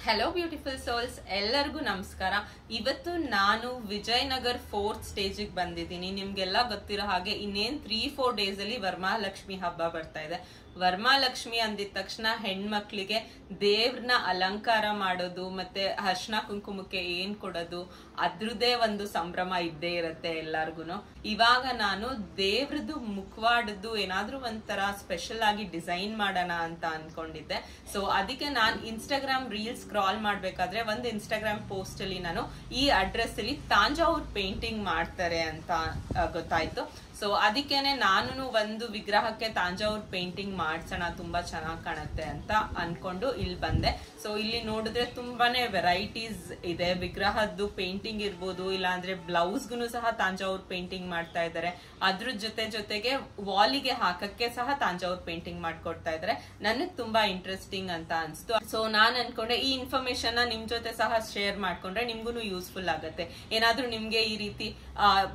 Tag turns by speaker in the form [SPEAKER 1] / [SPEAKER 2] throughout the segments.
[SPEAKER 1] Hello beautiful souls, ಎಲ್ಲರಿಗೂ ನಮಸ್ಕಾರ. ಇವತ್ತು ನಾನು ವಿಜಯನಗರ್ 4th ಸ್ಟೇಜಿಗೆ ಬಂದಿದ್ದೀನಿ. ನಿಮ್ಗೆಲ್ಲ ಗೊತ್ತಿರೋ ಹಾಗೆ ಇನ್ನೇನು 3-4 ಡೇಸ್ ಅಲ್ಲಿ ವರಮಹಾಲಕ್ಷ್ಮಿ ಹಬ್ಬ ಬರ್ತಾ ಇದೆ. ವರಮಹಾಲಕ್ಷ್ಮಿ ಅಂದಿದ ತಕ್ಷಣ ಹೆಣ್ಮಕ್ಳಿಗೆ ದೇವ್ರನ್ನ ಅಲಂಕಾರ ಮಾಡೋದು ಮತ್ತೆ ಅರ್ಶಿನ ಕುಂಕುಮಕ್ಕೆ ಏನ್ ಕೊಡೋದು ಅದ್ರದ್ದೇ ಒಂದು ಸಂಭ್ರಮ ಇದ್ದೇ ಇರುತ್ತೆ ಎಲ್ಲಾರ್ಗುನು. ಇವಾಗ ನಾನು ದೇವ್ರದ್ದು ಮುಖವಾಡದ್ದು ಏನಾದ್ರೂ ಒಂಥರ ಸ್ಪೆಷಲ್ ಆಗಿ ಡಿಸೈನ್ ಮಾಡೋಣ ಅಂತ ಅನ್ಕೊಂಡಿದ್ದೆ. ಸೊ ಅದಕ್ಕೆ ನಾನು ಇನ್ಸ್ಟಾಗ್ರಾಮ್ ರೀಲ್ಸ್ ಸ್ಕ್ರಾಲ್ ಮಾಡ್ಬೇಕಾದ್ರೆ ಒಂದು ಇನ್ಸ್ಟಾಗ್ರಾಮ್ ಪೋಸ್ಟ್ ಅಲ್ಲಿ ನಾನು ಈ ಅಡ್ರೆಸ್ ಅಲ್ಲಿ ತಾಂಜಾವೂರ್ ಪೇಂಟಿಂಗ್ ಮಾಡ್ತಾರೆ ಅಂತ ಗೊತ್ತಾಯ್ತು. ಸೊ ಅದಕ್ಕೇನೆ ನಾನು ಒಂದು ವಿಗ್ರಹಕ್ಕೆ ತಾಂಜಾವೂರ್ ಪೇಂಟಿಂಗ್ ಮಾಡ್ಸೋಣ, ತುಂಬಾ ಚೆನ್ನಾಗಿ ಕಾಣುತ್ತೆ ಅಂತ ಅನ್ಕೊಂಡು ಇಲ್ಲಿ ಬಂದೆ. ಸೊ ಇಲ್ಲಿ ನೋಡಿದ್ರೆ ತುಂಬಾನೇ ವೆರೈಟೀಸ್ ಇದೆ. ವಿಗ್ರಹದ್ದು ಪೇಂಟಿಂಗ್ ಇರ್ಬೋದು, ಇಲ್ಲಾಂದ್ರೆ ಬ್ಲೌಸ್ಗೂ ಸಹ ತಾಂಜಾವೂರ್ ಪೇಂಟಿಂಗ್ ಮಾಡ್ತಾ ಇದ್ದಾರೆ. ಅದ್ರ ಜೊತೆಗೆ ವಾಲಿಗೆ ಹಾಕಕ್ಕೆ ಸಹ ತಾಂಜಾವೂರ್ ಪೇಂಟಿಂಗ್ ಮಾಡ್ಕೊಡ್ತಾ ಇದ್ದಾರೆ. ನನಗೆ ತುಂಬಾ ಇಂಟ್ರೆಸ್ಟಿಂಗ್ ಅಂತ ಅನ್ಸ್ತು. ಸೊ ನಾನ್ ಅನ್ಕೊಂಡೆ ಈ ಇನ್ಫಾರ್ಮೇಶನ್ ನಿಮ್ ಜೊತೆ ಸಹ ಶೇರ್ ಮಾಡ್ಕೊಂಡ್ರೆ ನಿಮ್ಗೂ ಯೂಸ್ಫುಲ್ ಆಗುತ್ತೆ. ಏನಾದ್ರೂ ನಿಮ್ಗೆ ಈ ರೀತಿ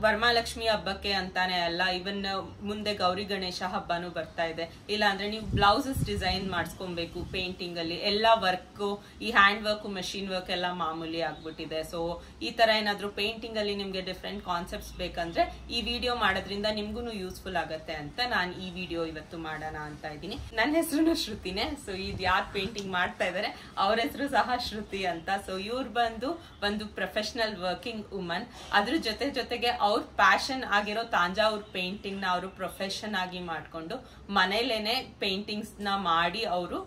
[SPEAKER 1] ವರಮಹಾಲಕ್ಷ್ಮಿ ಹಬ್ಬಕ್ಕೆ ಅಂತಾನೆ ಅಲ್ಲ, ಇವನ್ ಮುಂದೆ ಗೌರಿ ಗಣೇಶ ಹಬ್ಬನೂ ಬರ್ತಾ ಇದೆ. ಇಲ್ಲ ಅಂದ್ರೆ ನೀವು ಬ್ಲೌಸಸ್ ಡಿಸೈನ್ ಮಾಡಿಸ್ಕೊಬೇಕು ಪೇಂಟಿಂಗ್ ಅಲ್ಲಿ. ಎಲ್ಲ ವರ್ಕ್, ಈ ಹ್ಯಾಂಡ್ ವರ್ಕ್, ಮಷಿನ್ ವರ್ಕ್ ಎಲ್ಲ ಮಾಮೂಲಿ ಆಗ್ಬಿಟ್ಟಿದೆ. ಸೊ ಈ ತರ ಏನಾದ್ರು ಪೇಂಟಿಂಗ್ ಅಲ್ಲಿ ನಿಮ್ಗೆ ಡಿಫ್ರೆಂಟ್ ಕಾನ್ಸೆಪ್ಟ್ಸ್ ಬೇಕಂದ್ರೆ ಈ ವಿಡಿಯೋ ಮಾಡೋದ್ರಿಂದ ನಿಮ್ಗೂ ಯೂಸ್ಫುಲ್ ಆಗತ್ತೆ ಅಂತ ನಾನು ಈ ವಿಡಿಯೋ ಇವತ್ತು ಮಾಡೋಣ ಅಂತ ಇದ್ದೀನಿ. ನನ್ನ ಹೆಸರು ಶ್ರುತಿನೇ. ಸೊ ಇದು ಯಾರು ಪೇಂಟಿಂಗ್ ಮಾಡ್ತಾ ಇದಾರೆ ಅವ್ರ ಹೆಸರು ಸಹ ಶ್ರುತಿ ಅಂತ. ಸೊ ಇವ್ರು ಬಂದು ಒಂದು ಪ್ರೊಫೆಷನಲ್ ವರ್ಕಿಂಗ್ ವುಮನ್. ಅದ್ರ ಜೊತೆಗೆ ಅವ್ರ ಪ್ಯಾಷನ್ ಆಗಿರೋ ತಾಂಜಾವೂರ್ ಪೇಂಟಿಂಗ್ ನ ಅವರು ಪ್ರೊಫೆಷನ್ ಆಗಿ ಮಾಡ್ಕೊಂಡು ಮನೇಲೇನೆ ಪೇಂಟಿಂಗ್ಸ್ ನ ಮಾಡಿ ಅವರು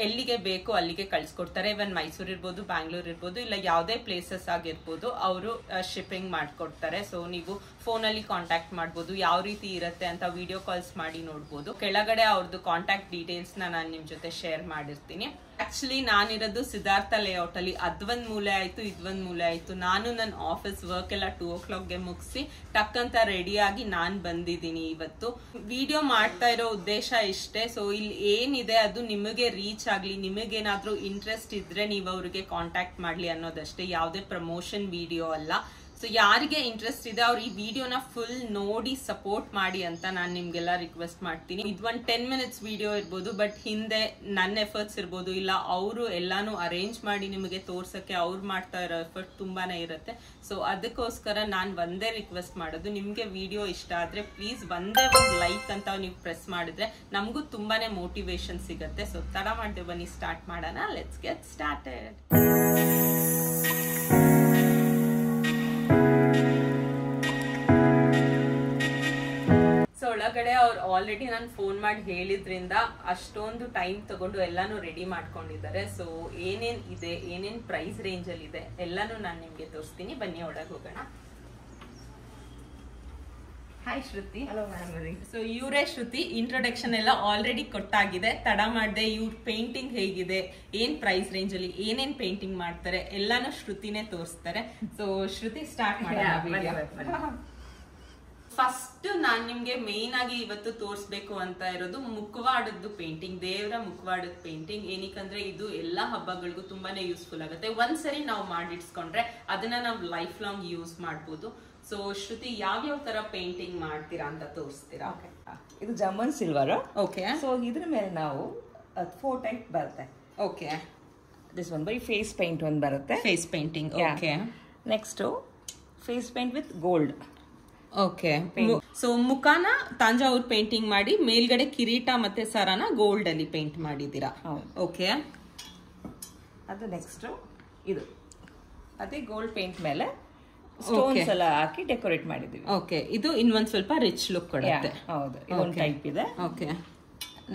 [SPEAKER 1] ಎಲ್ಲಿಗೆ ಬೇಕು ಅಲ್ಲಿಗೆ ಕಳ್ಸಿಕೊಡ್ತಾರೆ. ಇವನ್ ಮೈಸೂರು ಇರ್ಬೋದು, ಬ್ಯಾಂಗ್ಳೂರ್ ಇರ್ಬೋದು, ಇಲ್ಲ ಯಾವುದೇ ಪ್ಲೇಸಸ್ ಆಗಿರ್ಬೋದು, ಅವರು ಶಿಪ್ಪಿಂಗ್ ಮಾಡ್ಕೊಡ್ತಾರೆ. ಸೊ ನೀವು ಫೋನಲ್ಲಿ ಕಾಂಟ್ಯಾಕ್ಟ್ ಮಾಡ್ಬೋದು. ಯಾವ ರೀತಿ ಇರುತ್ತೆ ಅಂತ ವಿಡಿಯೋ ಕಾಲ್ಸ್ ಮಾಡಿ ನೋಡ್ಬೋದು. ಕೆಳಗಡೆ ಅವ್ರದ್ದು ಕಾಂಟ್ಯಾಕ್ಟ್ ಡೀಟೇಲ್ಸ್ ನಾನು ನಿಮ್ ಜೊತೆ ಶೇರ್ ಮಾಡಿರ್ತೀನಿ. ಆಕ್ಚುಲಿ ನಾನಿರೋದು ಸಿದ್ಧಾರ್ಥ ಲೇಔಟ್ ಅಲ್ಲಿ. ಅದೊಂದ್ ಮೂಲೆ ಆಯ್ತು, ಇದೊಂದ್ ಮೂಲೆ ಆಯ್ತು. ನಾನು ನನ್ನ ಆಫೀಸ್ ವರ್ಕ್ ಎಲ್ಲ 2 o'clockಗೆ ಮುಗಿಸಿ ಟಕ್ ಅಂತ ರೆಡಿ ಆಗಿ ನಾನ್ ಬಂದಿದ್ದೀನಿ ಇವತ್ತು. ವಿಡಿಯೋ ಮಾಡ್ತಾ ಇರೋ ಉದ್ದೇಶ ಇಷ್ಟೇ. ಸೊ ಇಲ್ಲಿ ಏನಿದೆ ಅದು ನಿಮಗೆ ರೀಚ್ ಆಗ್ಲಿ, ನಿಮಗೇನಾದ್ರೂ ಇಂಟ್ರೆಸ್ಟ್ ಇದ್ರೆ ನೀವು ಅವ್ರಿಗೆ ಕಾಂಟ್ಯಾಕ್ಟ್ ಮಾಡ್ಲಿ ಅನ್ನೋದಷ್ಟೇ. ಯಾವುದೇ ಪ್ರಮೋಷನ್ ವಿಡಿಯೋ ಅಲ್ಲ. ಸೊ ಯಾರಿಗೆ ಇಂಟ್ರೆಸ್ಟ್ ಇದೆ ಅವ್ರು ಈ ವಿಡಿಯೋನ ಫುಲ್ ನೋಡಿ ಸಪೋರ್ಟ್ ಮಾಡಿ ಅಂತ ನಾನು ನಿಮ್ಗೆಲ್ಲ ರಿಕ್ವೆಸ್ಟ್ ಮಾಡ್ತೀನಿ. ಇದೊಂದು 10 minutes ವಿಡಿಯೋ ಇರ್ಬೋದು, ಬಟ್ ಹಿಂದೆ ನನ್ನ ಎಫರ್ಟ್ಸ್ ಇರ್ಬೋದು, ಇಲ್ಲ ಅವರು ಎಲ್ಲಾನು ಅರೇಂಜ್ ಮಾಡಿ ನಿಮಗೆ ತೋರ್ಸಕ್ಕೆ ಅವ್ರು ಮಾಡ್ತಾ ಇರೋ ಎಫರ್ಟ್ ತುಂಬಾನೇ ಇರುತ್ತೆ. ಸೊ ಅದಕ್ಕೋಸ್ಕರ ನಾನು ಒಂದೇ ರಿಕ್ವೆಸ್ಟ್ ಮಾಡೋದು, ನಿಮ್ಗೆ ವಿಡಿಯೋ ಇಷ್ಟ ಆದ್ರೆ ಪ್ಲೀಸ್ ಒಂದೇ ಒಂದು ಲೈಕ್ ಅಂತ ನೀವು ಪ್ರೆಸ್ ಮಾಡಿದ್ರೆ ನಮಗೂ ತುಂಬಾನೇ ಮೋಟಿವೇಶನ್ ಸಿಗುತ್ತೆ. ಸೊ ತಡ ಮಾಡ್ದೆ ಬನ್ನಿ ಸ್ಟಾರ್ಟ್ ಮಾಡೋಣ. Let's get started. ಒಳಗಡೆ ಅವ್ರು ಆಲ್ರೆಡಿ ನಾನು ಫೋನ್ ಮಾಡಿ ಹೇಳಿದ್ರಿಂದ ಅಷ್ಟೊಂದು ಟೈಮ್ ತಗೊಂಡು ಎಲ್ಲಾನು ರೆಡಿ ಮಾಡ್ಕೊಂಡಿದ್ದಾರೆ. ಸೊ ಏನೇನ್ ಇದೆ, ಏನೇನ್ ಪ್ರೈಸ್ ರೇಂಜ್ ಅಲ್ಲಿ ಇದೆ ಎಲ್ಲಾನು ನಾನು ನಿಮ್ಗೆ ತೋರಿಸ್ತೀನಿ. ಬನ್ನಿ ಒಳಗೆ ಹೋಗೋಣ. Hi Shruti.
[SPEAKER 2] Hello ma'am.
[SPEAKER 1] So ಇವರೇ ಶ್ರುತಿ. ಇಂಟ್ರೊಡಕ್ಷನ್ ಎಲ್ಲ ಆಲ್ರೆಡಿ ಕೊಟ್ಟಾಗಿದೆ. ತಡ ಮಾಡದೆ ಇವ್ರ ಪೇಂಟಿಂಗ್ ಹೇಗಿದೆ, ಏನ್ ಪ್ರೈಸ್ ರೇಂಜ್ ಅಲ್ಲಿ ಏನೇನ್ ಪೇಂಟಿಂಗ್ ಮಾಡ್ತಾರೆ ಎಲ್ಲಾನು ಶ್ರುತಿನೇ ತೋರಿಸ್ತಾರೆ. ಸೊ ಶ್ರುತಿ ಸ್ಟಾರ್ಟ್ ಮಾಡೋಣ. ಫಸ್ಟ್ ನಾನ್ ನಿಮ್ಗೆ ಮೇನ್ ಆಗಿ ಇವತ್ತು ತೋರಿಸ್ಬೇಕು ಅಂತ ಇರೋದು ಮುಖವಾಡದ್ದು ಪೇಂಟಿಂಗ್, ದೇವರ ಮುಖವಾಡದ ಪೇಂಟಿಂಗ್. ಏನಕ್ಕಂದ್ರೆ ಇದು ಎಲ್ಲಾ ಹಬ್ಬಗಳಿಗೂ ತುಂಬಾನೇ ಯೂಸ್ಫುಲ್ ಆಗುತ್ತೆ. ಒಂದ್ಸರಿ ನಾವು ಮಾಡಿಡ್ಸ್ಕೊಂಡ್ರೆ ಅದನ್ನ ನಾವು ಲೈಫ್ ಲಾಂಗ್ ಯೂಸ್ ಮಾಡ್ಬೋದು. ಸೊ ಶ್ರುತಿ ಯಾವ್ಯಾವ ತರ ಪೇಂಟಿಂಗ್ ಮಾಡ್ತೀರಾ ಅಂತ ತೋರಿಸ್ತೀರಾ?
[SPEAKER 2] ಇದು ಜರ್ಮನ್ ಸಿಲ್ವರ್.
[SPEAKER 1] ಓಕೆ.
[SPEAKER 2] ಸೊ ಇದ್ರ ಮೇಲೆ ನಾವು 4 ಟೈಪ್ ಬರುತ್ತೆ.
[SPEAKER 1] Okay.
[SPEAKER 2] This one by face paint ಒಂದು ಬರುತ್ತೆ.
[SPEAKER 1] Face painting. Okay.
[SPEAKER 2] Next face paint with gold.
[SPEAKER 1] Okay. So ಮುಖಾನ ತಾಂಜಾವೂರ್ ಪೇಂಟಿಂಗ್ ಮಾಡಿ ಮೇಲ್ಗಡೆ ಕಿರೀಟ ಮತ್ತೆ ಸರನ ಗೋಲ್ಡ್ ಅಲ್ಲಿ ಪೇಂಟ್ ಮಾಡಿದೀರಾ. ಓಕೆ.
[SPEAKER 2] ಅದು ನೆಕ್ಸ್ಟ್ ಇದು ಅದೇ ಗೋಲ್ಡ್ ಪೇಂಟ್ ಮೇಲೆ ಸ್ಟೋನ್ಸ್ ಎಲ್ಲ ಹಾಕಿ ಡೆಕೋರೇಟ್ ಮಾಡಿದೀವಿ.
[SPEAKER 1] ಓಕೆ. ಇದು ಇನ್ನೊಂದ್ ಸ್ವಲ್ಪ ರಿಚ್ ಲುಕ್ ಕೊಡುತ್ತೆ.
[SPEAKER 2] ಹೌದು, ಇದೊಂದು ಟೈಪ್ ಇದೆ.
[SPEAKER 1] ಓಕೆ.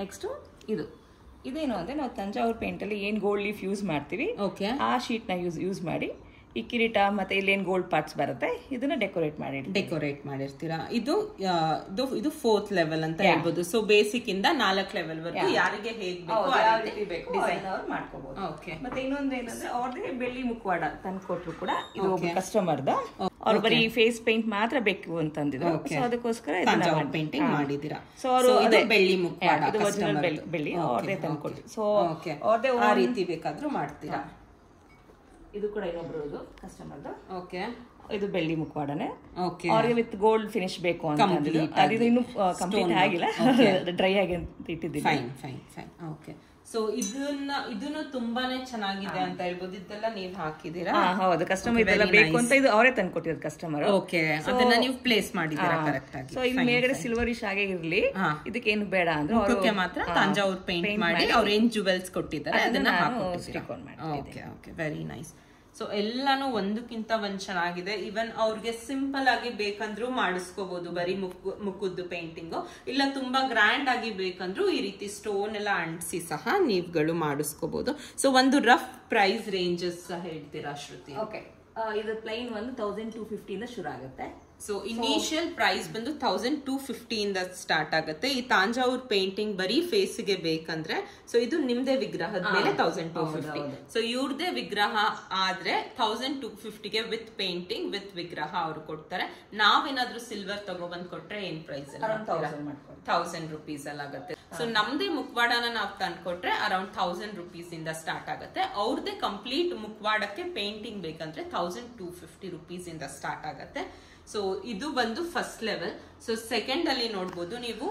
[SPEAKER 2] ನೆಕ್ಸ್ಟ್ ಇದೇನು ಅಂದ್ರೆ ನಾವು ತಂಜಾವೂರ್ ಪೇಂಟ್ ಅಲ್ಲಿ ಏನ್ ಗೋಲ್ಡ್ ಲೀಫ್ ಯೂಸ್ ಮಾಡ್ತೀವಿ,
[SPEAKER 1] ಓಕೆ, ಆ
[SPEAKER 2] ಶೀಟ್ ನ ಯೂಸ್ ಮಾಡಿ ಈ ಕಿರೀಟ ಮತ್ತೆ ಇಲ್ಲೇನ್ ಗೋಲ್ಡ್ ಪಾರ್ಟ್ಸ್ ಬರುತ್ತೆ ಇದನ್ನ ಡೆಕೋರೇಟ್
[SPEAKER 1] ಮಾಡಿರ್ತೀರಾ. ಇದು 4th ಲೆವೆಲ್ ಅಂತ ಹೇಳ್ಬೋದು. ಸೊ ಬೇಸಿಕ್ ಇಂದ 4 ಲೆವೆಲ್ ವರೆಗೂ ಯಾರಿಗೆ ಹೇಗ್ ಬೇಕು
[SPEAKER 2] ಡಿಸೈನ್ ಅವ್ರು ಮಾಡ್ಕೋಬಹುದು.
[SPEAKER 1] ಓಕೆ.
[SPEAKER 2] ಮತ್ತೆ ಇನ್ನೊಂದು ಏನಂದ್ರೆ ಅವ್ರದೇ ಬೆಳ್ಳಿ ಮುಖವಾಡ ತಂದು ಕೊಟ್ರು ಕೂಡ ಇದು ಕಸ್ಟಮರ್ ಅವ್ರು ಬರೀ ಫೇಸ್ ಪೇಂಟ್ ಮಾತ್ರ ಬೇಕು ಅಂತಂದಿದ್ರು. ಸೊ ಅದಕ್ಕೋಸ್ಕರ
[SPEAKER 1] ಪೇಂಟಿಂಗ್ ಮಾಡಿದೀರಾ.
[SPEAKER 2] ಸೊ ಅವರು
[SPEAKER 1] ಬೆಳ್ಳಿ ಮುಖವಾಡ
[SPEAKER 2] ಬೆಳ್ಳಿ ಅವ್ರದೇ ತಂದು ಕೊಟ್ರು. ಸೊ
[SPEAKER 1] ಅವ್ರದೇ ಆ ರೀತಿ ಬೇಕಾದ್ರೂ ಮಾಡ್ತೀರಾ.
[SPEAKER 2] ಇದು ಕೂಡ ಇನ್ನೊಬ್ರು ಕಸ್ಟಮರ್.
[SPEAKER 1] ಓಕೆ.
[SPEAKER 2] ಇದು ಬೆಳ್ಳಿ ಮುಖವಾಡನೆ. ಅವ್ರಿಗೆ ವಿತ್ ಗೋಲ್ಡ್ ಫಿನಿಶ್ ಬೇಕು ಅಂತ ಅದು ಇನ್ನು ಕಂಪ್ಲೀಟ್ ಆಗಿಲ್ಲ, ಡ್ರೈ ಆಗಿ ಇಟ್ಟಿದ್ದೀನಿ.
[SPEAKER 1] ಫೈನ್. ಓಕೆ. ಸೊ ಇದನ್ನು ತುಂಬಾನೇ ಚೆನ್ನಾಗಿದೆ ಅಂತ ಹೇಳ್ಬೋದು. ಇದೆಲ್ಲ ನೀವ್ ಹಾಕಿದೀರಾ?
[SPEAKER 2] ಹೌದು, ಕಸ್ಟಮರ್ ಇದೆಲ್ಲ ಬೇಕು ಅಂತ ಇದು ಅವರೇ ತಂದು ಕೊಟ್ಟಿರೋದು ಕಸ್ಟಮರ್.
[SPEAKER 1] ಓಕೆ, ಅದನ್ನ ನೀವು ಪ್ಲೇಸ್ ಮಾಡಿದೀರಾ ಕರೆಕ್ಟ್ ಆಗಿ.
[SPEAKER 2] ಸೊ ಇಲ್ಲಿ ಮೇಲ್ಗಡೆ ಸಿಲ್ವರಿಶ್ ಆಗೇ ಇರ್ಲಿ, ಇದಕ್ಕೆ ಏನು ಬೇಡ ಅಂದ್ರೆ
[SPEAKER 1] ಮುಖಕ್ಕೆ ಮಾತ್ರ ತಂಜಾವೂರ್ ಪೇಂಟ್ ಮಾಡಿ ಅವ್ರ ಏನ್ ಜುವೆಲ್ಸ್ ಕೊಟ್ಟಿದ್ದಾರೆ ಅದನ್ನ okay okay, very nice. So ಎಲ್ಲಾನು ಒಂದಕ್ಕಿಂತ ಒಂದ್ ಚೆನ್ನಾಗಿದೆ. ಇವನ್ ಅವ್ರಿಗೆ ಸಿಂಪಲ್ ಆಗಿ ಬೇಕಂದ್ರೂ ಮಾಡಿಸ್ಕೋಬಹುದು, ಬರೀ ಮುಖದ್ದು ಪೇಂಟಿಂಗ್. ಇಲ್ಲ ತುಂಬಾ ಗ್ರ್ಯಾಂಡ್ ಆಗಿ ಬೇಕಂದ್ರೂ ಈ ರೀತಿ ಸ್ಟೋನ್ ಎಲ್ಲ ಅಂಟಿಸಿ ಸಹ ನೀವುಗಳು ಮಾಡಿಸ್ಕೋಬಹುದು. ಸೊ ಒಂದು ರಫ್ ಪ್ರೈಸ್ ರೇಂಜಸ್ ಹೇಳ್ತೀರಾ ಶ್ರುತಿ?
[SPEAKER 2] ಓಕೆ, ಇದು ಪ್ಲೈನ್ ಒಂದು 1250 ಇಂದ ಶುರು ಆಗುತ್ತೆ.
[SPEAKER 1] ಸೊ ಇನಿಷಿಯಲ್ ಪ್ರೈಸ್ ಬಂದು 1250 ಇಂದ ಸ್ಟಾರ್ಟ್ ಆಗುತ್ತೆ. ಈ ತಾಂಜಾವೂರ್ ಪೇಂಟಿಂಗ್ ಬರೀ ಫೇಸ್ ಗೆ ಬೇಕಂದ್ರೆ ಸೊ ಇದು ನಿಮ್ದೇ ವಿಗ್ರಹದ ಮೇಲೆ 1250. ಸೊ ಇವ್ರದೇ ವಿಗ್ರಹ ಆದ್ರೆ 1250 ಗೆ ವಿತ್ ಪೇಂಟಿಂಗ್ ವಿತ್ ವಿಗ್ರಹ ಅವ್ರು ಕೊಡ್ತಾರೆ. ನಾವೇನಾದ್ರೂ ಸಿಲ್ವರ್ ತಗೊಬಂದ್ ಕೊಟ್ರೆ ಏನ್ ಪ್ರೈಸ್? 1000 rupees ಅಲ್ಲಿ ಆಗುತ್ತೆ. ಸೊ ನಮ್ದೇ ಮುಖವಾಡನ ನಾವ್ ತಂದ್ಕೊಟ್ರೆ ಅರೌಂಡ್ 1000 rupees ಇಂದ ಸ್ಟಾರ್ಟ್ ಆಗುತ್ತೆ. ಅವ್ರದೇ ಕಂಪ್ಲೀಟ್ ಮುಖವಾಡಕ್ಕೆ ಪೇಂಟಿಂಗ್ ಬೇಕಂದ್ರೆ 1250 rupees ಇಂದ ಸ್ಟಾರ್ಟ್ ಆಗುತ್ತೆ. ಸೊ ಇದು ಬಂದು ಫಸ್ಟ್ ಲೆವೆಲ್. ಸೊ ಸೆಕೆಂಡ್ ಅಲ್ಲಿ ನೋಡ್ಬೋದು ನೀವು,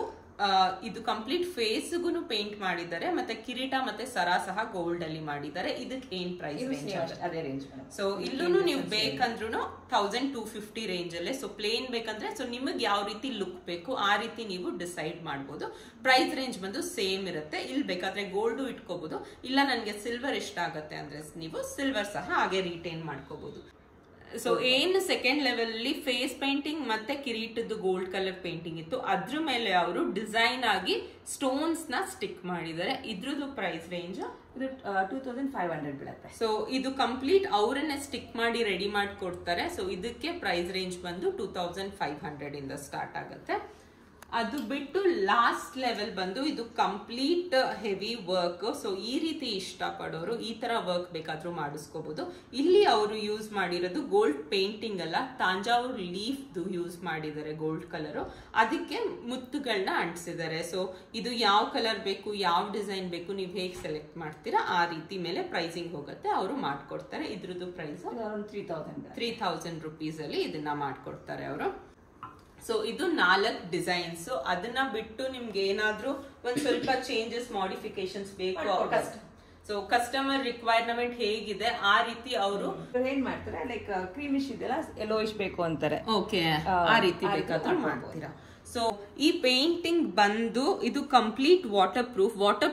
[SPEAKER 1] ಇದು ಕಂಪ್ಲೀಟ್ ಫೇಸ್ಗೂ ಪೇಂಟ್ ಮಾಡಿದ್ದಾರೆ, ಮತ್ತೆ ಕಿರೀಟ ಮತ್ತೆ ಸರ ಸಹ ಗೋಲ್ಡ್ ಅಲ್ಲಿ ಮಾಡಿದ್ದಾರೆ. ಇದಕ್ಕೆ ಏನ್ ಪ್ರೈಸ್ ರೇಂಜ್?
[SPEAKER 2] ಅದೇ ರೇಂಜ್.
[SPEAKER 1] ಸೊ ಇಲ್ಲೂ ನೀವು ಬೇಕಂದ್ರೂ 1250 ರೇಂಜ್ ಅಲ್ಲೇ. ಸೊ ಪ್ಲೇನ್ ಬೇಕಂದ್ರೆ ಸೊ ನಿಮಗೆ ಯಾವ ರೀತಿ ಲುಕ್ ಬೇಕು ಆ ರೀತಿ ನೀವು ಡಿಸೈಡ್ ಮಾಡಬಹುದು. ಪ್ರೈಸ್ ರೇಂಜ್ ಬಂದು ಸೇಮ್ ಇರುತ್ತೆ. ಇಲ್ಲಿ ಬೇಕಾದ್ರೆ ಗೋಲ್ಡ್ ಇಟ್ಕೋಬಹುದು, ಇಲ್ಲ ನನ್ಗೆ ಸಿಲ್ವರ್ ಇಷ್ಟ ಆಗತ್ತೆ ಅಂದ್ರೆ ನೀವು ಸಿಲ್ವರ್ ಸಹ ಹಾಗೆ ರಿಟೈನ್ ಮಾಡ್ಕೋಬಹುದು. ಸೊ ಏನು ಸೆಕೆಂಡ್ ಲೆವೆಲ್ ಅಲ್ಲಿ ಫೇಸ್ ಪೇಂಟಿಂಗ್ ಮತ್ತೆ ಕಿರೀಟದ್ದು ಗೋಲ್ಡ್ ಕಲರ್ ಪೇಂಟಿಂಗ್ ಇತ್ತು, ಅದ್ರ ಮೇಲೆ ಅವರು ಡಿಸೈನ್ ಆಗಿ ಸ್ಟೋನ್ಸ್ ನ ಸ್ಟಿಕ್ ಮಾಡಿದ್ದಾರೆ. ಇದ್ರದ್ದು ಪ್ರೈಸ್ ರೇಂಜ್
[SPEAKER 2] ಇದು 2500 ಬೀಳುತ್ತೆ.
[SPEAKER 1] ಸೊ ಇದು ಕಂಪ್ಲೀಟ್ ಅವರನ್ನೇ ಸ್ಟಿಕ್ ಮಾಡಿ ರೆಡಿ ಮಾಡಿ ಕೊಡ್ತಾರೆ. ಸೊ ಇದಕ್ಕೆ ಪ್ರೈಸ್ ರೇಂಜ್ ಬಂದು 2500 ಇಂದ ಸ್ಟಾರ್ಟ್ ಆಗುತ್ತೆ. ಅದು ಬಿಟ್ಟು ಲಾಸ್ಟ್ ಲೆವೆಲ್ ಬಂದು ಇದು ಕಂಪ್ಲೀಟ್ ಹೆವಿ ವರ್ಕ್. ಸೊ ಈ ರೀತಿ ಇಷ್ಟಪಡೋರು ಈ ತರ ವರ್ಕ್ ಬೇಕಾದ್ರೂ ಮಾಡಿಸ್ಕೋಬಹುದು. ಇಲ್ಲಿ ಅವರು ಯೂಸ್ ಮಾಡಿರೋದು ಗೋಲ್ಡ್ ಪೇಂಟಿಂಗ್ ಅಲ್ಲ, ತಾಂಜಾವೂರ್ ಲೀಫ್ ಯೂಸ್ ಮಾಡಿದ್ದಾರೆ ಗೋಲ್ಡ್ ಕಲರ್. ಅದಕ್ಕೆ ಮುತ್ತುಗಳನ್ನ ಅಂಟಿಸಿದ್ದಾರೆ. ಸೊ ಇದು ಯಾವ ಕಲರ್ ಬೇಕು, ಯಾವ ಡಿಸೈನ್ ಬೇಕು, ನೀವು ಹೇಗೆ ಸೆಲೆಕ್ಟ್ ಮಾಡ್ತೀರಾ ಆ ರೀತಿ ಮೇಲೆ ಪ್ರೈಸಿಂಗ್ ಹೋಗುತ್ತೆ. ಅವರು ಮಾಡ್ಕೊಡ್ತಾರೆ. ಇದ್ರದ್ದು ಪ್ರೈಸ್ 3000 rupees ಅಲ್ಲಿ ಇದನ್ನ ಮಾಡ್ಕೊಡ್ತಾರೆ ಅವರು. ಸೊ ಇದು 4 ಡಿಸೈನ್ಸ್. ಅದನ್ನ ಬಿಟ್ಟು ನಿಮ್ಗೆ ಏನಾದ್ರೂ ಒಂದ್ ಸ್ವಲ್ಪ ಚೇಂಜಸ್ ಮಾಡಿಫಿಕೇಶನ್ಸ್ ಬೇಕು, ಸೊ ಕಸ್ಟಮರ್ ರಿಕ್ವೈರ್ಮೆಂಟ್ ಹೇಗಿದೆ ಆ ರೀತಿ ಅವರು
[SPEAKER 2] ಏನ್ ಮಾಡ್ತಾರೆ, ಲೈಕ್ ಕ್ರೀಮಿಶ್ ಇದೆಲ್ಲ ಯೆಲ್ಲೋಯಿಶ್ ಬೇಕು ಅಂತಾರೆ.
[SPEAKER 1] ಓಕೆ, ಆ ರೀತಿ ಬೇಕಾದ್ರೂ ಮಾಡ್ತೀರಾ. ಸೊ ಈ ಪೇಂಟಿಂಗ್ ಬಂದು ಇದು ಕಂಪ್ಲೀಟ್ ವಾಟರ್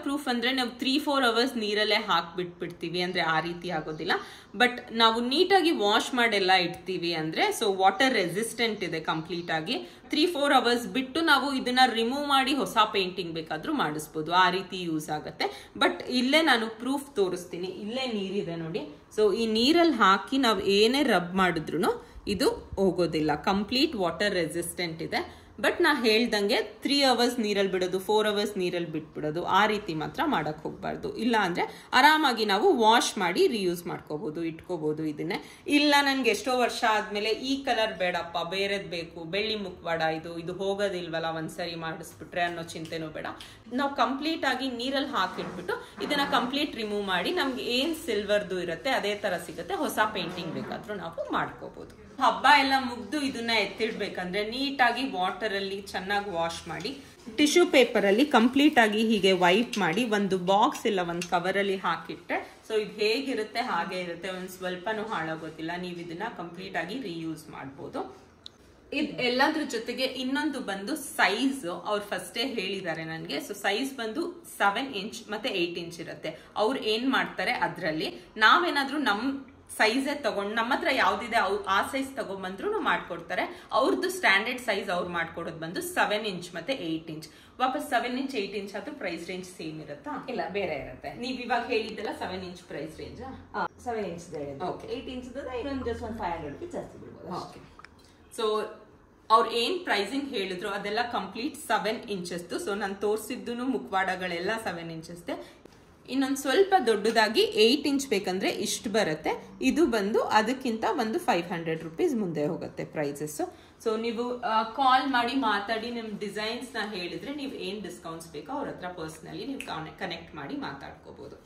[SPEAKER 1] ಪ್ರೂಫ್ ಅಂದ್ರೆ ನಾವು 3-4 hours ನೀರಲ್ಲೇ ಹಾಕ್ಬಿಟ್ಬಿಡ್ತೀವಿ ಅಂದ್ರೆ ಆ ರೀತಿ ಆಗೋದಿಲ್ಲ. ಬಟ್ ನಾವು ನೀಟಾಗಿ ವಾಶ್ ಮಾಡೆಲ್ಲ ಇಡ್ತೀವಿ ಅಂದ್ರೆ ಸೊ ವಾಟರ್ ರೆಸಿಸ್ಟೆಂಟ್ ಇದೆ ಕಂಪ್ಲೀಟ್ ಆಗಿ. 3-4 hours ಬಿಟ್ಟು ನಾವು ಇದನ್ನ ರಿಮೂವ್ ಮಾಡಿ ಹೊಸ ಪೇಂಟಿಂಗ್ ಬೇಕಾದ್ರೂ ಮಾಡಿಸ್ಬೋದು, ಆ ರೀತಿ ಯೂಸ್ ಆಗುತ್ತೆ. ಬಟ್ ಇಲ್ಲೇ ನಾನು ಪ್ರೂಫ್ ತೋರಿಸ್ತೀನಿ. ಇಲ್ಲೇ ನೀರಿದೆ ನೋಡಿ. ಸೊ ಈ ನೀರಲ್ಲಿ ಹಾಕಿ ನಾವು ಏನೇ ರಬ್ ಮಾಡಿದ್ರು ಇದು ಹೋಗೋದಿಲ್ಲ, ಕಂಪ್ಲೀಟ್ ವಾಟರ್ ರೆಸಿಸ್ಟೆಂಟ್ ಇದೆ. ಬಟ್ ನಾ ಹೇಳ್ದಂಗೆ 3 hours ನೀರಲ್ಲಿ ಬಿಡೋದು, 4 hours ನೀರಲ್ಲಿ ಬಿಟ್ಬಿಡೋದು ಆ ರೀತಿ ಮಾತ್ರ ಮಾಡಕ್ ಹೋಗ್ಬಾರ್ದು. ಇಲ್ಲ ಅಂದ್ರೆ ಆರಾಮಾಗಿ ನಾವು ವಾಶ್ ಮಾಡಿ ರಿಯೂಸ್ ಮಾಡ್ಕೋಬಹುದು, ಇಟ್ಕೋಬಹುದು ಇದನ್ನೇ. ಇಲ್ಲ ನನ್ಗೆ ಎಷ್ಟೋ ವರ್ಷ ಆದ್ಮೇಲೆ ಈ ಕಲರ್ ಬೇಡಪ್ಪ, ಬೇರೆದ್ ಬೇಕು, ಬೆಳ್ಳಿ ಮುಖವಾಡ ಇದು ಹೋಗೋದಿಲ್ವಲ್ಲ ಒಂದ್ಸರಿ ಮಾಡಿಸ್ಬಿಟ್ರೆ ಅನ್ನೋ ಚಿಂತೆನೂ ಬೇಡ. ನಾವು ಕಂಪ್ಲೀಟ್ ಆಗಿ ನೀರಲ್ಲಿ ಹಾಕಿಟ್ಬಿಟ್ಟು ಇದನ್ನ ಕಂಪ್ಲೀಟ್ ರಿಮೂವ್ ಮಾಡಿ ನಮ್ಗೆ ಏನ್ ಸಿಲ್ವರ್ದು ಇರುತ್ತೆ ಅದೇ ತರ ಸಿಗುತ್ತೆ. ಹೊಸ ಪೇಂಟಿಂಗ್ ಬೇಕಾದ್ರೂ ನಾವು ಮಾಡ್ಕೋಬಹುದು. ಹಬ್ಬ ಎಲ್ಲ ಮುಗ್ದು ಇದನ್ನ ಎತ್ತಿಡ್ಬೇಕಂದ್ರೆ ನೀಟಾಗಿ ವಾಟರ್ ಅಲ್ಲಿ ಚೆನ್ನಾಗಿ ವಾಶ್ ಮಾಡಿ ಟಿಶ್ಯೂ ಪೇಪರ್ ಅಲ್ಲಿ ಕಂಪ್ಲೀಟ್ ಆಗಿ ಹೀಗೆ ವೈಪ್ ಮಾಡಿ ಒಂದು ಬಾಕ್ಸ್ ಇಲ್ಲ ಒಂದು ಕವರ್ ಅಲ್ಲಿ ಹಾಕಿಟ್ರೆ ಸೊ ಇದು ಹೇಗಿರುತ್ತೆ ಹಾಗೆ ಇರುತ್ತೆ, ಒಂದ್ ಸ್ವಲ್ಪನೂ ಹಾಳಾಗೋದಿಲ್ಲ. ನೀವು ಇದನ್ನ ಕಂಪ್ಲೀಟ್ ಆಗಿ ರೀಯೂಸ್ ಮಾಡ್ಬೋದು. ಇದ್ ಎಲ್ಲದ್ರ ಜೊತೆಗೆ ಇನ್ನೊಂದು ಬಂದು ಸೈಜ್ ಅವ್ರು ಫಸ್ಟೇ ಹೇಳಿದ್ದಾರೆ ನನಗೆ. ಸೊ ಸೈಜ್ ಬಂದು 7 inch ಮತ್ತೆ 8 inch ಇರುತ್ತೆ. ಅವ್ರು ಏನ್ ಮಾಡ್ತಾರೆ ಅದ್ರಲ್ಲಿ ನಾವೇನಾದ್ರೂ ನಮ್ ಸೈಜೇ ತಗೊಂಡು ನಮ್ಮ ಹತ್ರ ಯಾವ್ದಿದೆ ಆ ಸೈಜ್ ತಗೊಂಡ್ಬಂದ್ರು ಮಾಡ್ಕೊಡ್ತಾರೆ. ಅವ್ರದ್ದು ಸ್ಟ್ಯಾಂಡರ್ಡ್ ಸೈಜ್ ಅವ್ರು ಮಾಡ್ಕೊಡೋದು ಬಂದು 7 inch ಮತ್ತೆ 8 inch. ವಾಪಸ್ 7 inch 8 inch ಆದ್ರೂ ಪ್ರೈಸ್ ರೇಂಜ್ ಸೇಮ್ ಇರುತ್ತಾ?
[SPEAKER 2] ಇಲ್ಲ, ಬೇರೆ ಇರುತ್ತೆ.
[SPEAKER 1] ನೀವ್ ಇವಾಗ ಹೇಳಿದ್ದಲ್ಲ 7 inch price range.
[SPEAKER 2] 7 inch okay. 8 inch ಇನ್ನೊಂದು ಜಸ್ಟ್ 500 ಜಾಸ್ತಿ ಬಿಡ್ಬೋದು.
[SPEAKER 1] ಓಕೆ. ಸೊ ಅವ್ರು ಏನ್ ಪ್ರೈಸಿಂಗ್ ಹೇಳಿದ್ರು ಅದೆಲ್ಲ ಕಂಪ್ಲೀಟ್ 7 inches. ಸೊ ನಾನು ತೋರಿಸಿದ್ದು ಮುಖವಾಡಗಳೆಲ್ಲ 7 inches. ಇನ್ನೊಂದು ಸ್ವಲ್ಪ ದೊಡ್ಡದಾಗಿ 8 inch ಬೇಕಂದ್ರೆ ಇಷ್ಟು ಬರುತ್ತೆ. ಇದು ಬಂದು ಅದಕ್ಕಿಂತ ಒಂದು 500 rupees ಮುಂದೆ ಹೋಗುತ್ತೆ ಪ್ರೈಸಸ್. ಸೊ ನೀವು ಕಾಲ್ ಮಾಡಿ ಮಾತಾಡಿ ನಿಮ್ ಡಿಸೈನ್ಸ್ ನ ಹೇಳಿದ್ರೆ ನೀವು ಏನ್ ಡಿಸ್ಕೌಂಟ್ಸ್ ಬೇಕೋ ಅವ್ರ ಹತ್ರ ಪರ್ಸನಲಿ ನೀವು ಕನೆಕ್ಟ್ ಮಾಡಿ ಮಾತಾಡ್ಕೋಬಹುದು.